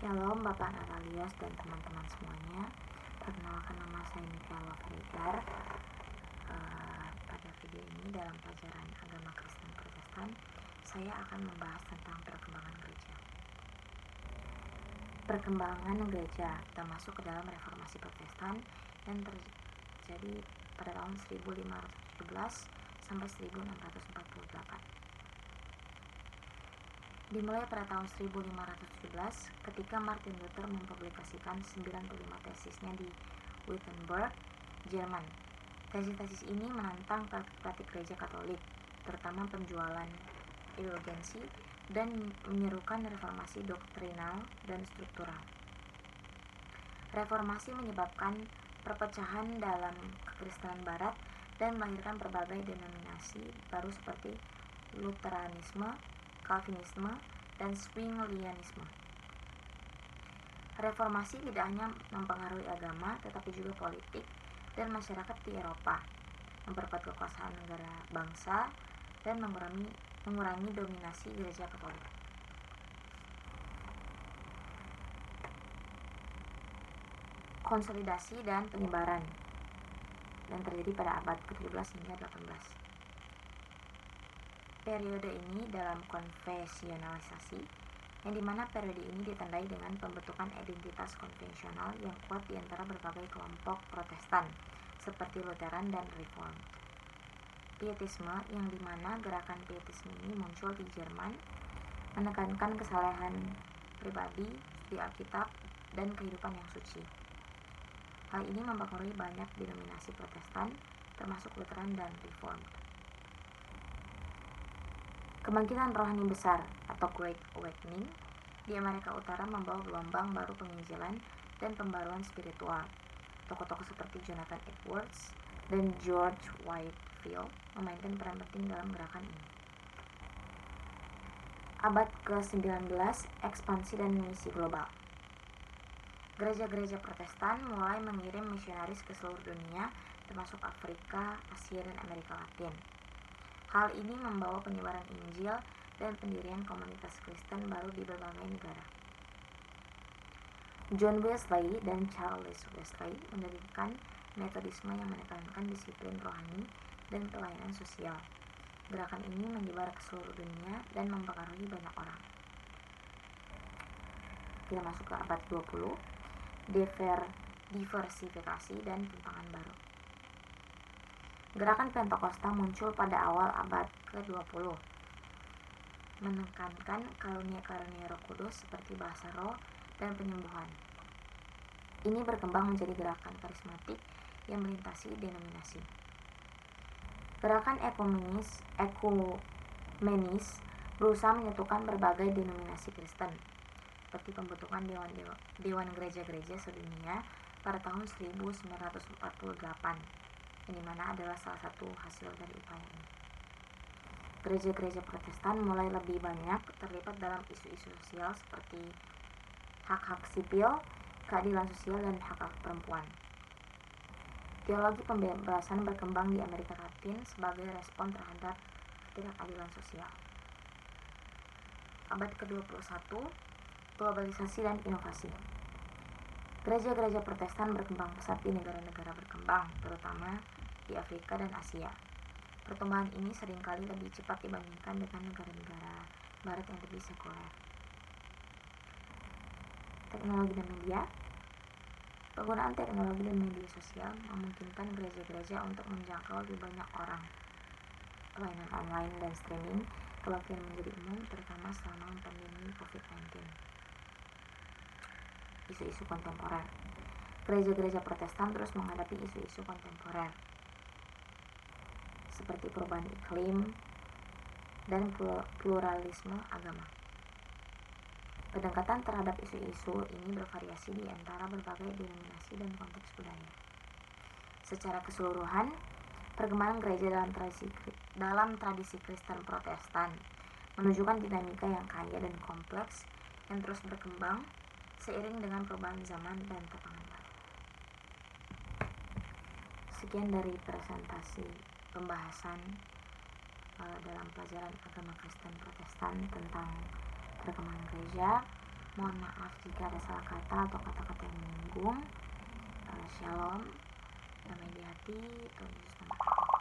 Shalom Bapak Natalios dan teman-teman semuanya. Perkenalkan, nama saya Michaela Farigar. Pada video ini dalam pelajaran agama Kristen Protestan, saya akan membahas tentang perkembangan gereja. Perkembangan gereja termasuk ke dalam reformasi Protestan yang terjadi pada tahun 1517 sampai 1648. Dimulai pada tahun 1517 ketika Martin Luther mempublikasikan 95 tesisnya di Wittenberg, Jerman. Tesis-tesis ini menantang praktik gereja Katolik, terutama penjualan indulgensi, dan menyerukan reformasi doktrinal dan struktural. Reformasi menyebabkan perpecahan dalam kekristenan barat dan melahirkan berbagai denominasi baru seperti Lutheranisme, Calvinisme, dan Zwinglianisme. Reformasi tidak hanya mempengaruhi agama, tetapi juga politik dan masyarakat di Eropa, memperkuat kekuasaan negara bangsa, dan mengurangi dominasi gereja Katolik. Konsolidasi dan penyebaran dan terjadi pada abad ke-17 hingga 18. Periode ini dalam konfesionalisasi, yang dimana periode ini ditandai dengan pembentukan identitas konvensional yang kuat di antara berbagai kelompok Protestan seperti Lutheran dan Reformed. Pietisme, yang dimana gerakan pietisme ini muncul di Jerman, menekankan kesalehan pribadi, studi Alkitab, dan kehidupan yang suci. Hal ini mempengaruhi banyak denominasi Protestan, termasuk Lutheran dan Reformed. Kebangkitan rohani besar atau Great Awakening di Amerika Utara membawa gelombang baru penginjilan dan pembaruan spiritual. Tokoh-tokoh seperti Jonathan Edwards dan George Whitefield memainkan peran penting dalam gerakan ini. Abad ke-19, ekspansi dan misi global. Gereja-gereja Protestan mulai mengirim misionaris ke seluruh dunia, termasuk Afrika, Asia, dan Amerika Latin. Hal ini membawa penyebaran Injil dan pendirian komunitas Kristen baru di berbagai negara. John Wesley dan Charles Wesley mendirikan metodisme yang menekankan disiplin rohani dan pelayanan sosial. Gerakan ini menyebar ke seluruh dunia dan mempengaruhi banyak orang. Kita masuk ke abad 20, diversifikasi dan tantangan baru. Gerakan Pentakosta muncul pada awal abad ke-20, menekankan karunia-karunia Roh Kudus seperti bahasa roh dan penyembuhan. Ini berkembang menjadi gerakan karismatik yang melintasi denominasi. Gerakan ekumenis berusaha menyatukan berbagai denominasi Kristen, seperti pembentukan Dewan Gereja-Gereja Sedunia pada tahun 1948. Yang dimana adalah salah satu hasil dari upaya ini. Gereja-gereja Protestan mulai lebih banyak terlibat dalam isu-isu sosial seperti hak-hak sipil, keadilan sosial, dan hak-hak perempuan. Teologi pembebasan berkembang di Amerika Latin sebagai respon terhadap ketidakadilan sosial. Abad ke-21, globalisasi dan inovasi. Gereja-gereja Protestan berkembang pesat di negara-negara berkembang, terutama di Afrika dan Asia. Pertumbuhan ini seringkali lebih cepat dibandingkan dengan negara-negara barat yang lebih sekuler. Teknologi dan media. Penggunaan teknologi dan media sosial memungkinkan gereja-gereja untuk menjangkau lebih banyak orang. Pelayanan online dan streaming telah menjadi umum, terutama selama pandemi COVID-19. Isu-isu kontemporer. Gereja-gereja Protestan terus menghadapi isu-isu kontemporer seperti perubahan iklim dan pluralisme agama. Pendekatan terhadap isu-isu ini bervariasi di antara berbagai denominasi dan konteks budaya. Secara keseluruhan, perkembangan gereja dalam tradisi Kristen Protestan menunjukkan dinamika yang kaya dan kompleks yang terus berkembang seiring dengan perubahan zaman dan tantangan baru. Sekian dari presentasi pembahasan dalam pelajaran agama Kristen Protestan tentang perkembangan gereja. Mohon maaf jika ada salah kata atau kata-kata yang menyinggung. Shalom, damai di hati, Tuhan Yesus memberkati.